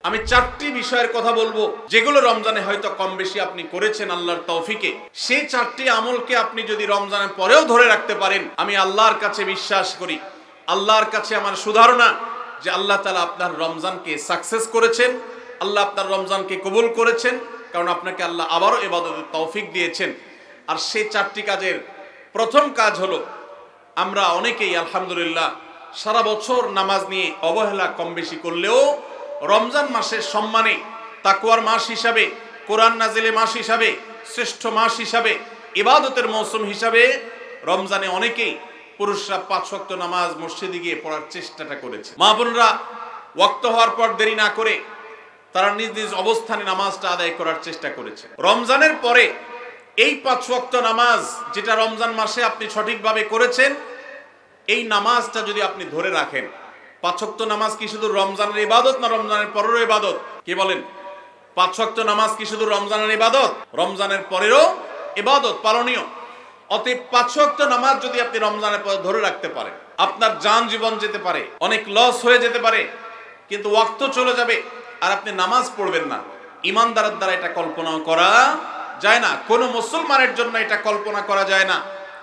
আমি 4টি বিষয়ের কথা বলবো যেগুলো রমজানে হয়তো কম বেশি আপনি করেছেন আল্লাহর তৌফিকে। সেই 4টি আমলকে আপনি যদি রমজানের পরেও ধরে রাখতে পারেন, আমি আল্লাহর কাছে বিশ্বাস করি, আল্লাহর কাছে আমার সুধারণা যে আল্লাহ তাআলা আপনার রমজানকে সাকসেস করেছেন, আল্লাহ আপনার রমজানকে কবুল করেছেন, কারণ আপনাকে আল্লাহ আবারও ইবাদতের তৌফিক দিয়েছেন। আর সেই 4টি কাজের প্রথম কাজ হলো, আমরা অনেকেই আলহামদুলিল্লাহ সারা বছর নামাজ নিয়ে অবহেলা কম বেশি করলেও রমজান মাসের সম্মানে, তাকওয়ার মাস হিসাবে, কোরআন নাজিলের মাস হিসাবে, শ্রেষ্ঠ মাস হিসাবে, ইবাদতের মৌসুম হিসাবে রমজানে অনেকেই পুরুষরা 5 ওয়াক্ত নামাজ মসজিদে গিয়ে পড়ার চেষ্টাটা করেছে। মা বোনরা ওয়াক্ত হওয়ার পর দেরি না করে তারা নিজ নিজ অবস্থানে নামাজটা আদায় করার চেষ্টা করেছে। রমজানের পরে এই 5 ওয়াক্ত নামাজ যেটা রমজান মাসে আপনি সঠিকভাবে করেছেন, এই নামাজটা যদি আপনি ধরে রাখেন, 5 ওয়াক্ত নামাজ কি শুধু রমজানের ইবাদত না রমজানের পরেরও ইবাদত? কি বলেন? 5 ওয়াক্ত নামাজ কি শুধু রমজানের ইবাদত? রমজানের পরেরও ইবাদত, পালনীয়। অতএব 5 ওয়াক্ত নামাজ যদি আপনি রমজানের পরে ধরে রাখতে পারেন, আপনার জান জীবন যেতে পারে, অনেক লস হয়ে যেতে পারে, কিন্তু ওয়াক্ত চলে যাবে আর আপনি নামাজ পড়বেন না। ইমানদারের দ্বারা এটা কল্পনা করা যায় না। কোন মুসলমানের জন্য এটা কল্পনা করা যায় না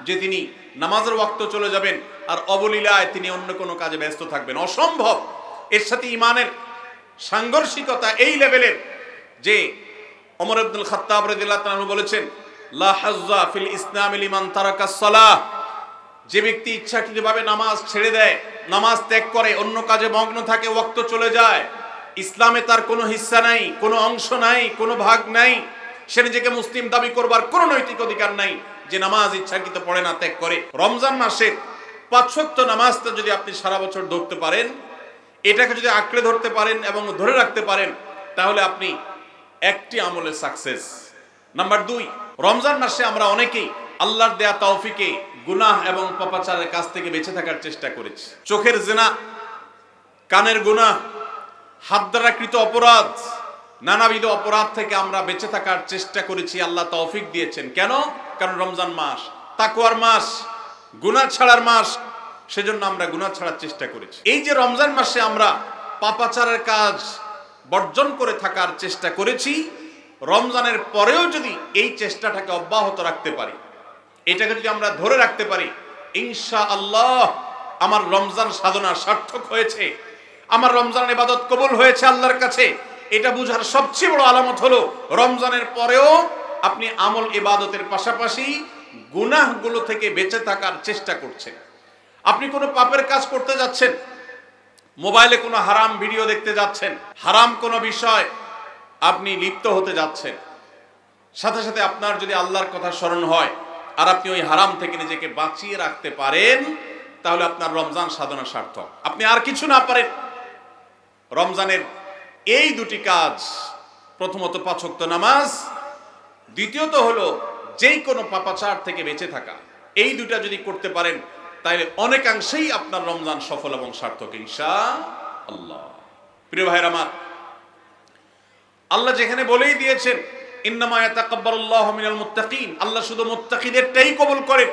যে তিনি নামাজের ওয়াক্ত চলে যাবেন আর অবলীলায় তিনি অন্য কোনো কাজে ব্যস্ত থাকবেন। অসম্ভব। এর সাথে ইমানের সাংঘর্ষিকতা এই লেভেলের যে ওমর ইবনুল খাত্তাব রাদিয়াল্লাহু তাআলা বলেছেন, লা হাজ্জা ফিল ইসলাম লিমান তারাকাস সালাহ। যে ব্যক্তি ইচ্ছাকৃতভাবে নামাজ ছেড়ে দেয়, নামাজ ত্যাগ করে, অন্য কাজে মগ্ন থাকে, ওয়াক্ত চলে যায়, ইসলামে তার কোনো হিস্সা নাই, কোনো অংশ নাই, কোনো ভাগ নাই। সে নিজেকে মুসলিম দাবি করবার কোনো নৈতিক অধিকার নাই যে নামাজ ইচ্ছাকৃত পড়ে না, ত্যাগ করে। রমজান মাসের 5 ওয়াক্ত নামাজটা যদি আপনি সারা বছর ধরতে পারেন, এটাকে যদি আঁকড়ে ধরতে পারেন এবং ধরে রাখতে পারেন, তাহলে আপনি একটি আমলে সাকসেস। নাম্বার 2, রমজান মাসে আমরা অনেকেই আল্লাহর দেয়া তৌফিকে গুনাহ এবং পাপাচারের কাছ থেকে বেঁচে থাকার চেষ্টা করেছি। চোখের জিনা, কানের গুনাহ, হাত দ্বারা কৃত অপরাধ, নানাবিধ অপরাধ থেকে আমরা বেঁচে থাকার চেষ্টা করেছি। আল্লাহ তৌফিক দিয়েছেন। কেন? কারণ রমজান মাস তাকওয়ার মাস, গুনাহ ছাড়ার মাস, সেজন্য আমরা গুনাহ ছাড়ার চেষ্টা করেছি। এই যে রমজান মাসে আমরা পাপাচারের কাজ বর্জন করে থাকার চেষ্টা করেছি, রমজানের পরেও যদি এই চেষ্টাটাকে অব্যাহত রাখতে পারি, এটাকে যদি আমরা ধরে রাখতে পারি, ইনশাআল্লাহ আমার রমজান সাধনা সার্থক হয়েছে, আমার রমজান ইবাদত কবুল হয়েছে আল্লাহর কাছে। এটা বুঝার সবচেয়ে বড় আলামত হলো রমজানের পরেও আপনি আমল ইবাদতের পাশাপাশি গুনাহগুলো থেকে বেঁচে থাকার চেষ্টা করছেন। আপনি কোনো পাপের কাজ করতে যাচ্ছেন, মোবাইলে কোনো হারাম ভিডিও দেখতে যাচ্ছেন, হারাম কোনো বিষয় আপনি লিপ্ত হতে যাচ্ছেন, সাথে সাথে আপনার যদি আল্লাহর কথা স্মরণ হয় আর আপনি ওই হারাম থেকে নিজেকে বাঁচিয়ে রাখতে পারেন, তাহলে আপনার রমজান সাধনা সার্থক। আপনি আর কিছু না পারেন, রমজানের এই 2টি কাজ, প্রথমত 5 ওয়াক্ত নামাজ, দ্বিতীয়ত হলো যেই কোনো পাপাচার থেকে বেঁচে থাকা, এই 2টা যদি করতে পারেন তাহলে অনেকাংশেই আপনার রমজান সফল এবং সার্থক ইনশাআল্লাহ। প্রিয় ভাইরা আমার, আল্লাহ যেখানে বলেই দিয়েছেন ইন্নামা ইয়াতাকাব্বালুল্লাহু মিনাল মুত্তাকিন, আল্লাহ শুধু মুত্তাকিদেরটাই কবুল করেন।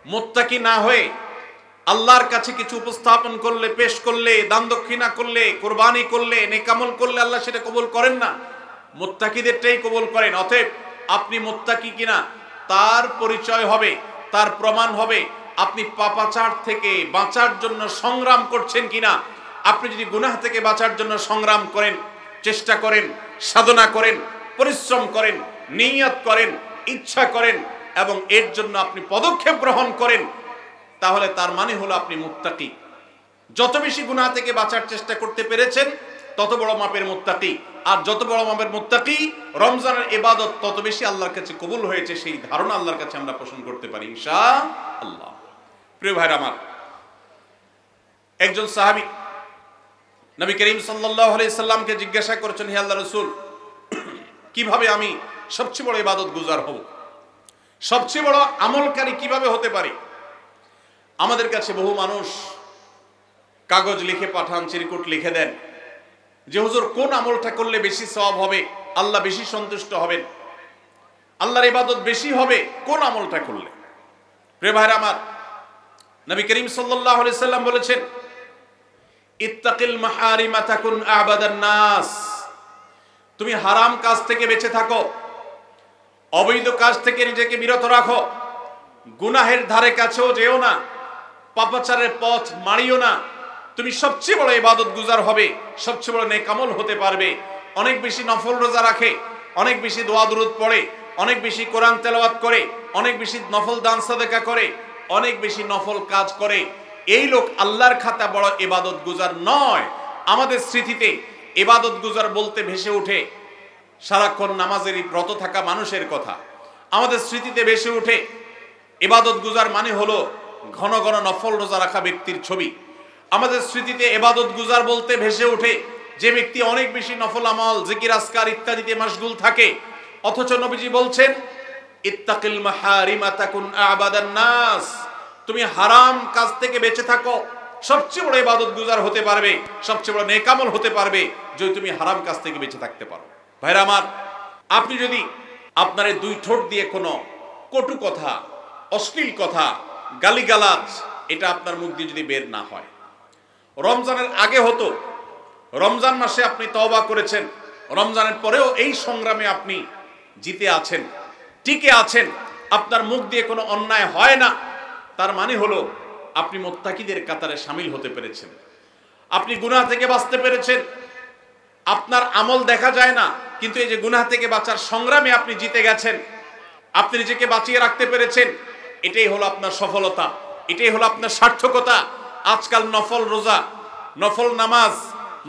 মুত্তাকি না হয়ে আল্লাহর কাছে কিছু উপস্থাপন করলে, পেশ করলে, দান দক্ষিণা করলে, কুরবানি করলে, নেক আমল করলে আল্লাহ সেটা কবুল করেন না, মুত্তাকিদেরটাই কবুল করেন। অতএব আপনি মুত্তাকি কিনা তার পরিচয় হবে, তার প্রমাণ হবে আপনি পাপাচার থেকে বাঁচার জন্য সংগ্রাম করছেন কিনা। আপনি যদি গুনাহ থেকে বাঁচার জন্য সংগ্রাম করেন, চেষ্টা করেন, সাধনা করেন, পরিশ্রম করেন, নিয়ত করেন, ইচ্ছা করেন এবং এর জন্য আপনি পদক্ষেপ গ্রহণ করেন, তাহলে তার মানে হলো আপনি মুত্তাকি। যত বেশি গুনাহ থেকে বাঁচার চেষ্টা করতে পেরেছেন তত বড় মাপের মুত্তাকি। আর যত বড় মাপের মুত্তাকি, রমজানের ইবাদত তত বেশি আল্লাহর কাছে কবুল হয়েছে, সেই ধারণা আল্লাহর কাছে আমরা পোষণ করতে পারি ইনশাআল্লাহ। প্রিয় ভাইরা আমার, একজন সাহাবী নবী করিম সাল্লাল্লাহু আলাইহি সাল্লামকে জিজ্ঞাসা করেছেন, হে আল্লাহর রাসূল, কিভাবে আমি সবচেয়ে বড় ইবাদত গুজার হব, সবচেয়ে বড় আমলকারী কিভাবে হতে পারি? আমাদের কাছে বহু মানুষ কাগজ লিখে পাঠান, চিরকুট লিখে দেন যে হুজুর কোন আমলটা করলে বেশি সওয়াব হবে, আল্লাহ বেশি সন্তুষ্ট হবেন, আল্লাহর ইবাদত বেশি হবে কোন আমলটা করলে। প্রিয় ভাইরা আমার, নবী করিম সাল্লাল্লাহু আলাইহি সাল্লাম বলেছেন, ইত্তাকিল মাহারিমা তাকুন আবাদান নাস। তুমি হারাম কাজ থেকে বেঁচে থাকো, অবৈধ কাজ থেকে নিজেকে বিরত রাখো, গুনাহের ধারে কাছেও যেও না, পাপাচারের পথ মারিও না। তুমি সবচেয়ে বড় ইবাদত গুজার হবে, সবচেয়ে বড় নেক আমল হতে পারবে। অনেক বেশি নফল রোজা রাখে, অনেক বেশি দোয়া দুরূদ পড়ে, অনেক বেশি কোরআন তেলাওয়াত করে, অনেক বেশি নফল দান সাদেকা করে, অনেক বেশি নফল কাজ করে, এই লোক আল্লাহর খাতা বড় ইবাদত গুজার নয়। আমাদের স্মৃতিতে ইবাদত গুজার বলতে ভেসে ওঠে সারাক্ষণ নামাজেরই ব্রত থাকা মানুষের কথা। আমাদের স্মৃতিতে ভেসে ওঠে ইবাদত গুজার মানে হলো ঘন ঘন নফল রোজা রাখা ব্যক্তির ছবি। আমাদের স্মৃতিতে ইবাদত গুজার বলতে ভেসে ওঠে যে ব্যক্তি অনেক বেশি নফল আমল, জিকির আজকার ইত্যাদিতে মাশগুল থাকে। অথচ নবীজি বলছেন, ইত্তাকিল মাহারিমা তাকুন আবাদান নাস, তুমি হারাম কাজ থেকে বেঁচে থাকো, সবচেয়ে বড় ইবাদত গুজার হতে পারবে, সবচেয়ে বড় নেক আমল হতে পারবে যদি তুমি হারাম কাজ থেকে বেঁচে থাকতে পারো। ভাইরা আমার, আপনি যদি আপনার এই দুই ঠোঁট দিয়ে কোনো কটু কথা, অশ্লীল কথা, গালিগালাজ এটা আপনার মুখ দিয়ে যদি বের না হয়, রমজানের আগে হতো, রমজান মাসে আপনি তওবা করেছেন, রমজানের পরেও এই সংগ্রামে আপনি জিতে আছেন, টিকে আছেন, আপনার মুখ দিয়ে কোনো অন্যায় হয় না, তার মানে হলো আপনি মুত্তাকিদের কাতারে শামিল হতে পেরেছেন, আপনি গুনাহ থেকে বাঁচতে পেরেছেন। আপনার আমল দেখা যায় না, কিন্তু এই যে গুনাহ থেকে বাঁচার সংগ্রামে আপনি জিতে গেছেন, আপনি নিজেকে বাঁচিয়ে রাখতে পেরেছেন, এটাই হলো আপনার সফলতা, এটাই হলো আপনার সার্থকতা। আজকাল নফল রোজা, নফল নামাজ,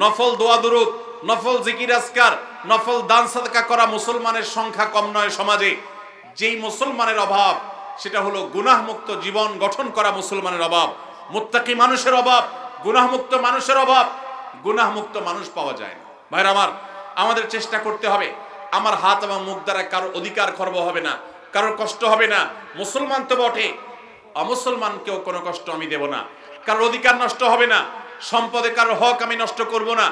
নফল দোয়া দুরূদ, নফল জিকির আজকার, নফল দান সাদকা করা মুসলমানের সংখ্যা কম নয় সমাজে। যেই মুসলমানের অভাব সেটা হলো গুনাহমুক্ত জীবন গঠন করা মুসলমানের অভাব, মুত্তাকি মানুষের অভাব, গুনাহমুক্ত মানুষের অভাব। গুনাহমুক্ত মানুষ পাওয়া যায় না। ভাইরা আমার, আমাদের চেষ্টা করতে হবে আমার হাত এবং মুখ দ্বারা কারোর অধিকার খর্ব হবে না, কারোর কষ্ট হবে না। মুসলমান তো বটে, অমুসলমানকেও কোনো কষ্ট আমি দেব না, কারোর অধিকার নষ্ট হবে না, সম্পদে কারোর হক আমি নষ্ট করব না।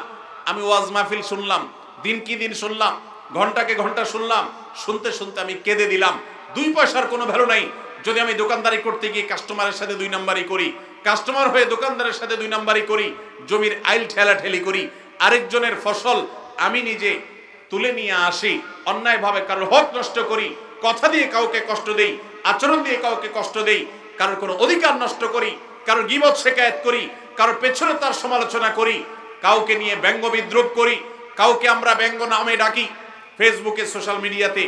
আমি ওয়াজ মাহফিল শুনলাম, দিন কি দিন শুনলাম, ঘন্টাকে ঘন্টা শুনলাম, শুনতে শুনতে আমি কেঁদে দিলাম। 2 পয়সার কোনো ভ্যালু নাই যদি আমি দোকানদারি করতে গিয়ে কাস্টমারের সাথে 2 নাম্বারি করি, কাস্টমার হয়ে দোকানদারের সাথে 2 নাম্বারি করি, জমির আইল ঠেলাঠেলি করি, আরেকজনের ফসল আমি নিজে তুলে নিয়ে আসি, অন্যায়ভাবে কারোর হক নষ্ট করি, কথা দিয়ে কাউকে কষ্ট দেই, আচরণ দিয়ে কাউকে কষ্ট দেই, কারোর কোনো অধিকার নষ্ট করি, কারোর গীবত শিকায়েত করি, কারোর পেছনে তার সমালোচনা করি, কাউকে নিয়ে ব্যঙ্গ বিদ্রুপ করি, কাউকে আমরা ব্যঙ্গ নামে ডাকি, ফেসবুকে, সোশ্যাল মিডিয়াতে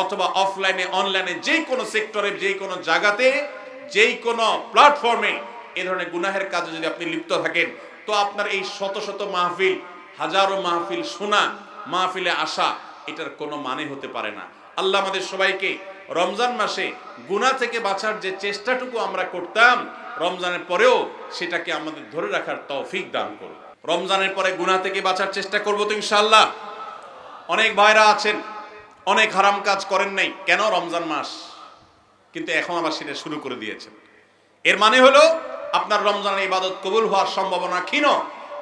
অথবা অফলাইনে অনলাইনে যেই কোনো সেক্টরে, যেই কোনো জায়গাতে, যেই কোনো প্ল্যাটফর্মে এ ধরনের গুনাহের কাজে যদি আপনি লিপ্ত থাকেন, তো আপনার এই শত শত মাহফিল, হাজারো মাহফিল শোনা, মাহফিলে আসা, এটার কোনো মানে হতে পারে না। আল্লাহ আমাদের সবাইকে রমজান মাসে গুনাহ থেকে বাঁচার যে চেষ্টাটুকু আমরা করতাম, রমজানের পরেও সেটাকে আমাদের ধরে রাখার তৌফিক দান করুন। রমজানের পরে গুনাহ থেকে বাঁচার চেষ্টা করব তো ইনশাআল্লাহ। অনেক ভাইরা আছেন অনেক হারাম কাজ করেন নাই, কেন? রমজান মাস, কিন্তু এখন আবার সেটা শুরু করে দিয়েছেন। এর মানে হলো আপনার রমজানের ইবাদত কবুল হওয়ার সম্ভাবনা ক্ষীণ।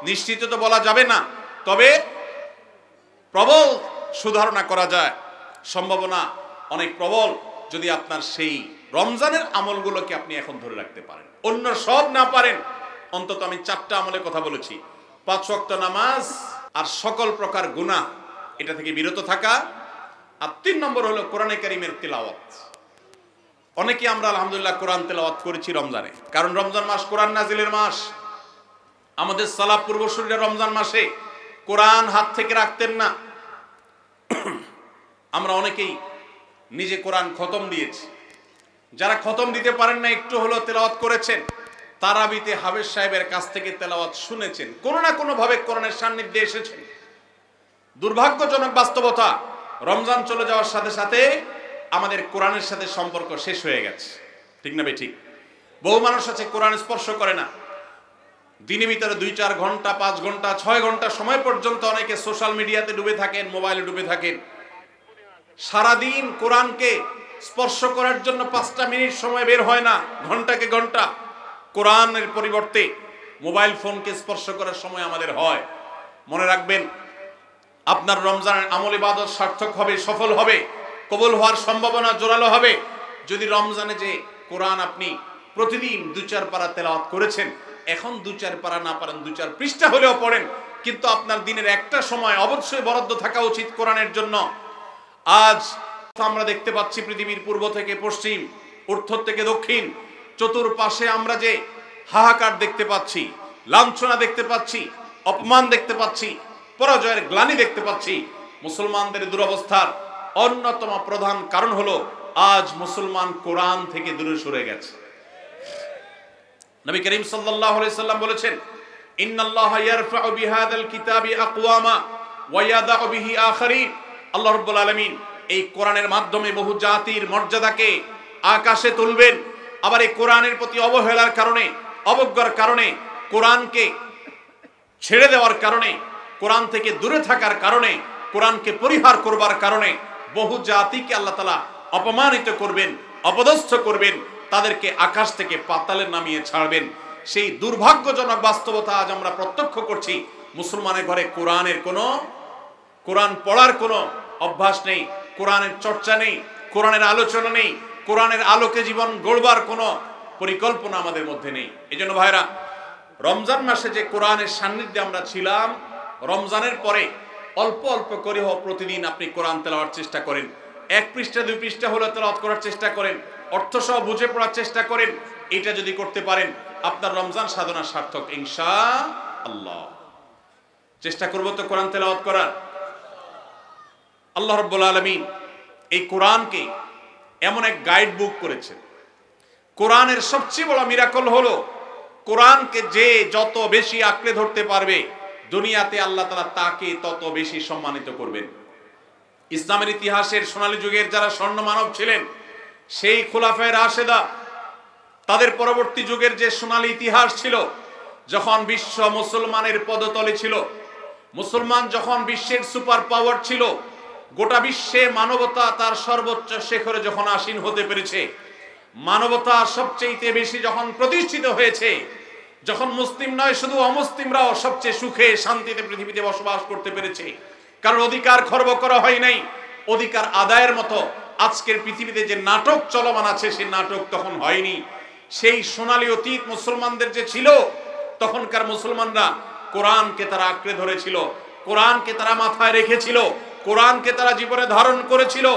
নিশ্চিত তো বলা যাবে না, তবে প্রবল সুধারণা করা যায়, সম্ভাবনা অনেক প্রবল যদি আপনার সেই রমজানের আমলগুলোকে আপনি এখন ধরে রাখতে পারেন। অন্য সব না পারেন, অন্তত আমি 4টা আমলের কথা বলেছি, 5 ওয়াক্ত নামাজ আর সকল প্রকার গুনাহ এটা থেকে বিরত থাকা, আর 3 নম্বর হলো কোরআনে কারীমের তিলাওয়াত। অনেকে আমরা আলহামদুলিল্লাহ কোরআন তেলাওয়াত করেছি রমজানে, কারণ রমজান মাস কোরআন নাজিলের মাস। আমাদের সালাফ পূর্বসূরীরা রমজান মাসে কোরআন হাত থেকে রাখতেন না। আমরা অনেকেই নিজে কোরআন খতম দিয়েছি, যারা খতম দিতে পারেন না একটু হলো তেলাওয়াত করেছেন, তারাবিতে হাফেজ সাহেবের কাছ থেকে তেলাওয়াত শুনেছেন, কোনো না কোনো ভাবে কোরআনের সান্নিধ্যে এসেছেন। দুর্ভাগ্যজনক বাস্তবতা, রমজান চলে যাওয়ার সাথে সাথে আমাদের কোরআনের সাথে সম্পর্ক শেষ হয়ে গেছে। ঠিক না ঠিক? বহু মানুষ আছে কোরআন স্পর্শ করে না। দিনের ভিতরে 2-4 ঘন্টা, 5 ঘন্টা, 6 ঘন্টা সময় পর্যন্ত অনেকে সোশ্যাল মিডিয়াতে ডুবে থাকেন, মোবাইলে ডুবে থাকেন। সারাদিন কোরআনকে স্পর্শ করার জন্য 5টা মিনিট সময় বের হয় না, ঘন্টাকে ঘন্টা কোরআনের পরিবর্তে মোবাইল ফোনকে স্পর্শ করার সময় আমাদের হয়। মনে রাখবেন, আপনার রমজানের আমল ইবাদত সার্থক হবে, সফল হবে, কবুল হওয়ার সম্ভাবনা জোরালো হবে যদি রমজানে যে কোরআন আপনি প্রতিদিন 2-4 পারা তেলাওয়াত করেছেন, এখন 2-4 পারা না পারেন 2-4 পৃষ্ঠা হলেও পড়েন, কিন্তু আপনার দিনের একটা সময় অবশ্যই বরাদ্দ থাকা উচিত কোরআনের জন্য। আজ আমরা দেখতে পাচ্ছি পৃথিবীর পূর্ব থেকে পশ্চিম, উত্তর থেকে দক্ষিণ, চতুর্পাশে আমরা যে হাহাকার দেখতে পাচ্ছি, লাঞ্ছনা দেখতে পাচ্ছি, অপমান দেখতে পাচ্ছি, পরাজয়ের গ্লানি দেখতে পাচ্ছি। মুসলমানদের দুরবস্থার অন্যতম প্রধান কারণ হলো আজ মুসলমান কোরআন থেকে দূরে সরে গেছে। নবী করিম সাল্লাল্লাহু আলাইহি সাল্লাম বলেছেন, ইন্নাল্লাহা ইয়ারফাউ বিহাদাল কিতাবি আকওয়ামা ওয়া ইয়াদাউ বিহি আখারিন। আল্লাহ রাব্বুল আলামিন এই কোরআনের মাধ্যমে বহু জাতির মর্যাদাকে আকাশে তুলবেন। আবার এই কোরআনের প্রতি অবহেলার কারণে, অবজ্ঞার কারণে, কোরআনকে ছেড়ে দেওয়ার কারণে, কোরআন থেকে দূরে থাকার কারণে, কোরআনকে পরিহার করবার কারণে বহু জাতিকে আল্লাহ তাআলা অপমানিত করবেন, অপদস্থ করবেন, তাদেরকে আকাশ থেকে পাতালে নামিয়ে ছাড়বেন। সেই দুর্ভাগ্যজনক বাস্তবতা আজ আমরা প্রত্যক্ষ করছি। মুসলমানের ঘরে কোরআন পড়ার কোনো অভ্যাস নেই, কোরআনের চর্চা নেই, কোরআনের আলোচনা নেই, কোরআনের আলোকে জীবন গড়বার কোনো পরিকল্পনা আমাদের মধ্যে নেই। এজন্য ভাইরা, রমজান মাসে যে কোরআনের সান্নিধ্যে আমরা ছিলাম, রমজানের পরে অল্প অল্প করে হোক প্রতিদিন আপনি কোরআন তেলাওয়ার চেষ্টা করেন। 1 পৃষ্ঠা 2 পৃষ্ঠা হলে তেলাওয়াত করার চেষ্টা করেন, অর্থ সহ বুঝে পড়ার চেষ্টা করেন। এটা যদি করতে পারেন আপনার রমজান সাধনা সার্থক ইনশাআল্লাহ। চেষ্টা করব তো কোরআন তেলাওয়াত করার। আল্লাহ রাব্বুল আলামিন এই কোরআনকে এমন এক গাইড বুক করেছেন। কোরআনের সবচেয়ে বড় মিরাকল হলো কোরআনকে যে যত বেশি আঁকড়ে ধরতে পারবে দুনিয়াতে আল্লাহ তাআলা তাকে তত বেশি সম্মানিত করবেন। ইসলামের ইতিহাসের সোনালী যুগের যারা স্বর্ণ মানব ছিলেন, সেই খুলাফায়ে রাশেদা, তাদের পরবর্তী যুগের যে সোনালী ইতিহাস ছিল, যখন বিশ্ব মুসলমানের পদতলে ছিল, মুসলমান যখন বিশ্বের সুপার পাওয়ার ছিল, গোটা বিশ্বে মানবতা তার সর্বোচ্চ শিখরে যখন আসীন হতে পেরেছে, মানবতা সবচেয়ে বেশি যখন প্রতিষ্ঠিত হয়েছে, যখন মুসলিম নয় শুধু অমুসলিমরাও সবচেয়ে সুখে শান্তিতে পৃথিবীতে বসবাস করতে পেরেছে, কারণ অধিকার খর্ব করা হয় নাই, অধিকার আদায়ের মতো আজকের পৃথিবীতে যে নাটক চলমান আছে সেই নাটক তখন হয়নি। সেই সোনালী অতীত মুসলমানদের যে ছিল, তখনকার মুসলমানরা কোরআনকে তারা আঁকড়ে ধরেছিল, কোরআনকে তারা মাথায় রেখেছিল, কোরআনকে তারা জীবনে ধারণ করেছিল,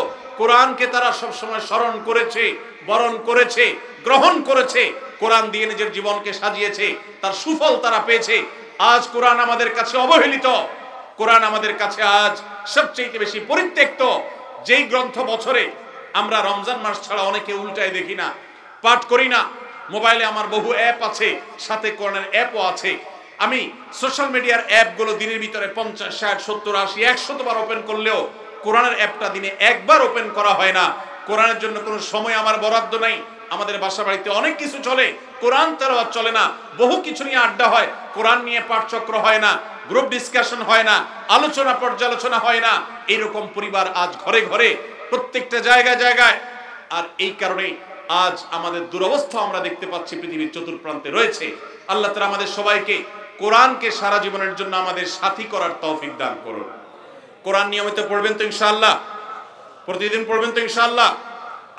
কোরআনকে তারা সবসময় স্মরণ করেছে, বরণ করেছে, গ্রহণ করেছে, কোরআন দিয়ে নিজের জীবনকে সাজিয়েছে, তার সুফল তারা পেয়েছে। আজ কোরআন আমাদের কাছে অবহেলিত, কোরআন আমাদের কাছে আজ সবচেয়ে বেশি পরিত্যক্ত। যেই গ্রন্থ বছরে আমরা রমজান মাস ছাড়া অনেকে উল্টায় দেখি না, পাঠ করি না। মোবাইলে আমার বহু অ্যাপ আছে, সাথে কোরআনের অ্যাপও আছে। আমি সোশ্যাল মিডিয়ার অ্যাপগুলো দিনের ভিতরে 50, 60, 70, 80, 100 বার ওপেন করলেও কোরআনের অ্যাপটা দিনে একবার ওপেন করা হয় না। কোরআনের জন্য কোনো সময় আমার বরাদ্দ নাই। আমাদের বাসা বাড়িতে অনেক কিছু চলে, কোরআন তেলাওয়াত চলে না। বহু কিছু নিয়ে আড্ডা হয়, কোরআন নিয়ে পাঠচক্র হয় না, গ্রুপ ডিসকাশন হয় না, আলোচনা পর্যালোচনা হয় না। এইরকম পরিবার আজ ঘরে ঘরে, প্রত্যেকটা জায়গায় জায়গায়। আর এই কারণে আজ আমাদের দুরবস্থা আমরা দেখতে পাচ্ছি পৃথিবীর চতুর্প্রান্তে রয়েছে। আল্লাহ তাআলা আমাদের সবাইকে কোরআনকে সারা জীবনের জন্য আমাদের সাথী করার তৌফিক দান করুন। কোরআন নিয়মিত পড়বেন তো ইনশাআল্লাহ? প্রতিদিন পড়বেন তো ইনশাআল্লাহ?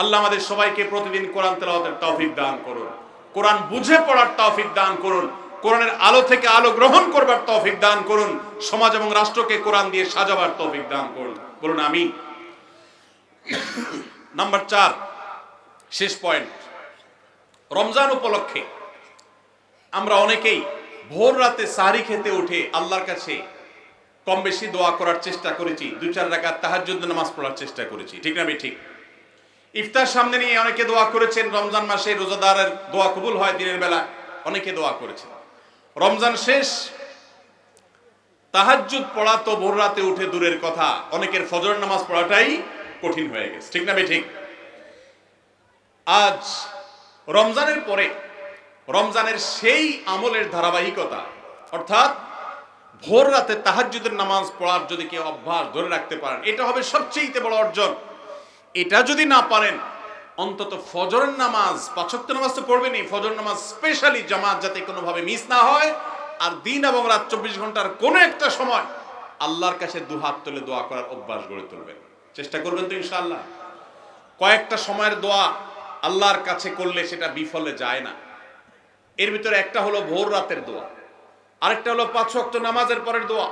আল্লাহ আমাদের সবাইকে প্রতিদিন কোরআন তেলাওয়াতের তৌফিক দান করুন, কোরআন বুঝে পড়ার তৌফিক দান করুন, কোরআনের আলো থেকে আলো গ্রহণ করবার তৌফিক দান করুন, সমাজ এবং রাষ্ট্রকে কোরআন দিয়ে সাজাবার তৌফিক দান করুন। বলুন আমিন। নাম্বার 4, শেষ পয়েন্ট। রমজান উপলক্ষে আমরা অনেকেই ভোর রাতে সাহরি খেতে উঠে আল্লাহর কাছে কম বেশি দোয়া করার চেষ্টা করেছি, 2-4 রাকাত তাহাজ্জুদ নামাজ পড়ার চেষ্টা করেছি, ঠিক না? ঠিক। ইফতার সামনে নিয়ে অনেকে দোয়া করেছেন। রমজান মাসে রোজাদারের দোয়া কবুল হয় দিনের বেলা, অনেকে দোয়া করেছেন। রমজান শেষ, তাহাজ্জুদ পড়া তো ভোর রাতে উঠে দূরের কথা, অনেকের ফজর নামাজ পড়াটাই কঠিন হয়ে গেছে, ঠিক না? ঠিক। আজ রমজানের পরে রমজানের সেই আমলের ধারাবাহিকতা, অর্থাৎ ভোর রাতে তাহাজ্জুদের নামাজ পড়ার যদি কেউ অভ্যাস ধরে রাখতে পারেন, এটা হবে সবচেয়ে বড় অর্জন। এটা যদি না পারেন, অন্তত ফজরের নামাজ, 5 ওয়াক্ত নামাজ তো পড়বেনই, ফজর নামাজ স্পেশালি জামাত যাতে কোনোভাবে মিস না হয়। আর দিন এবং রাত 24 ঘন্টার কোনো একটা সময় আল্লাহর কাছে দুহাত তুলে দোয়া করার অভ্যাস গড়ে তুলবেন। চেষ্টা করবেন তো ইনশাআল্লাহ? কয়েকটা সময়ের দোয়া আল্লাহর কাছে করলে সেটা বিফলে যায় না। এর ভিতরে একটা হলো ভোর রাতের দোয়া। আরেকটা হলো 5 ওয়াক্ত নামাজের পরের দোয়া।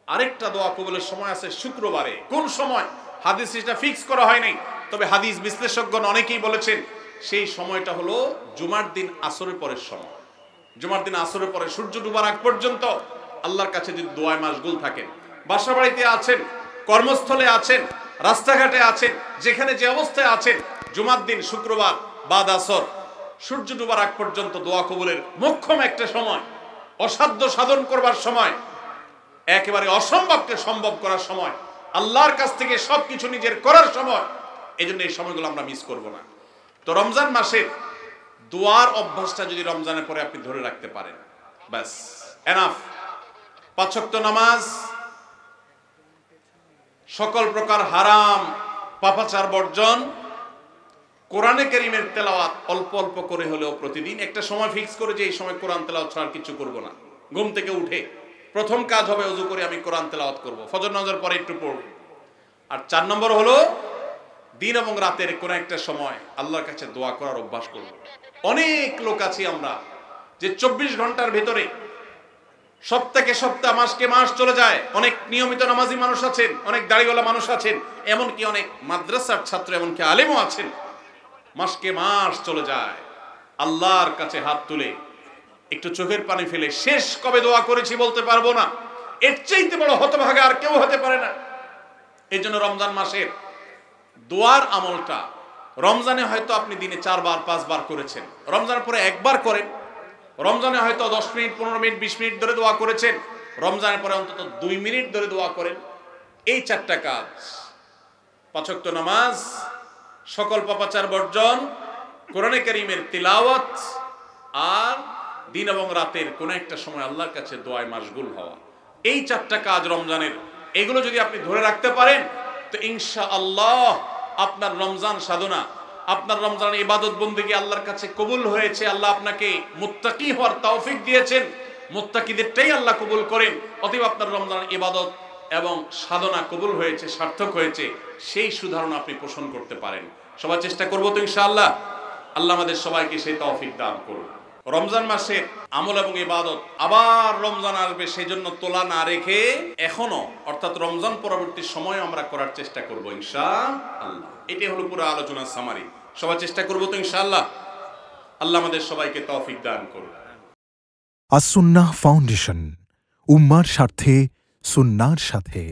আরেকটা দোয়া কবুলের সময় আছে শুক্রবারে। কোন সময় হাদিস এটা ফিক্স করা হয় নাই, তবে হাদিস বিশ্লেষকগণ অনেকেই বলেছেন সেই সময়টা হলো জুমার দিন আসরের পরের সময়। জুমার দিন আসরের পরে সূর্য ডুবার আগ পর্যন্ত আল্লাহর কাছে যদি দোয়ায় মাশগুল থাকেন, বাসা বাড়িতে আছেন, কর্মস্থলে আছেন, রাস্তাঘাটে আছেন, যেখানে যে অবস্থায় আছেন, জুমার দিন শুক্রবার বাদ আসর সূর্য ডুবার আগ পর্যন্ত দোয়া কবুলের মোক্ষম একটা সময়, অসাধ্য সাধন করবার সময়, একেবারে অসম্ভবকে সম্ভব করার সময়, আল্লাহর কাছ থেকে সবকিছু নিজের করার সময়। এই জন্য এই সময়গুলো আমরা মিস করব না। তো রমজান মাসের দোয়ার অভ্যাসটা যদি রমজানের পরে আপনি ধরে রাখতে পারেন, ব্যাস এনাফ। 5 ওয়াক্ত নামাজ, সকল প্রকার হারাম পাপাচার বর্জন, কোরআনে কারীমের তেলাওয়াত অল্প অল্প করে হলেও প্রতিদিন একটা সময় ফিক্স করে যে এই সময় কোরআন তেলাওয়াত ছাড়া কিছু করব না। ঘুম থেকে উঠে প্রথম কাজ হবে ওযু করে আমি কোরআন তেলাওয়াত করব, ফজর নামাজের পরে একটু পড়ব। আর 4 নম্বর হলো দিন এবং রাতের কোন একটা সময় আল্লাহর কাছে দোয়া করার অভ্যাস করব। অনেক লোক আছি আমরা যে 24 ঘন্টার ভিতরে সপ্তাহে সপ্তাহ, মাসকে মাস চলে যায়। অনেক নিয়মিত নামাজি মানুষ আছেন, অনেক দাড়িওয়ালা মানুষ আছেন, এমনকি অনেক মাদ্রাসার ছাত্র, এমনকি আলেমও আছেন। মাসকে মাস চলে যায়, আল্লাহর কাছে হাত তুলে একটু চোখের পানি ফেলে শেষ কবে দোয়া করেছি বলতে পারবো না। এর চাইতে বড় হতভাগা আর কেউ হতে পারে না। এই জন্য রমজান মাসের দোয়ার আমলটা, রমজানে হয়তো আপনি দিনে 4 বার 5 বার করেছেন, রমজানের পরে একবার করেন। রমজানে হয়তো 10 মিনিট 15 মিনিট 20 মিনিট ধরে দোয়া করেছেন, রমজানের পরে অন্তত 2 মিনিট ধরে দোয়া করেন। এই 4টা কাজ, 5 ওয়াক্ত নামাজ, সকল পাপাচার বর্জন, কোরআনে কারীমের তিলাওয়াত, আর দিন এবং রাতের কোন একটা সময় আল্লাহর কাছে দোয়ায় মাশগুল হওয়া, এই 4টা কাজ রমজানের, এগুলো যদি আপনি ধরে রাখতে পারেন তো ইনশাআল্লাহ আপনার রমজান সাধনা, আপনার রমজান ইবাদত বন্দেগী আল্লাহর কাছে কবুল হয়েছে। আল্লাহ আপনাকে মুত্তাকি হওয়ার তৌফিক দিয়েছেন, মুত্তাকিদেরটাই আল্লাহ কবুল করেন। অতএব আপনার রমজান ইবাদত এবং সাধনা কবুল হয়েছে, সার্থক হয়েছে, সেই সুধারণা আপনি পোষণ করতে পারেন। সবাই চেষ্টা করবো তো ইনশাআল্লাহ। আল্লাহ আমাদের সবাইকে সেই তৌফিক দান করুন। রমজান মাসের আমল এবং ইবাদত আবার রমজান আসবে, সেই জন্য তোলা না রেখে এখনো, অর্থাৎ রমজান পরবর্তী সময় আমরা করার চেষ্টা করবো ইনশাআল্লাহ। এটাই হলো পুরো আলোচনার সামারি। সবাই চেষ্টা করবো তো ইনশাআল্লাহ। আল্লাহ আমাদের সবাইকে তৌফিক দান করুন। আস-সুন্নাহ ফাউন্ডেশন, উম্মার স্বার্থে সুন্নাহর সাথে।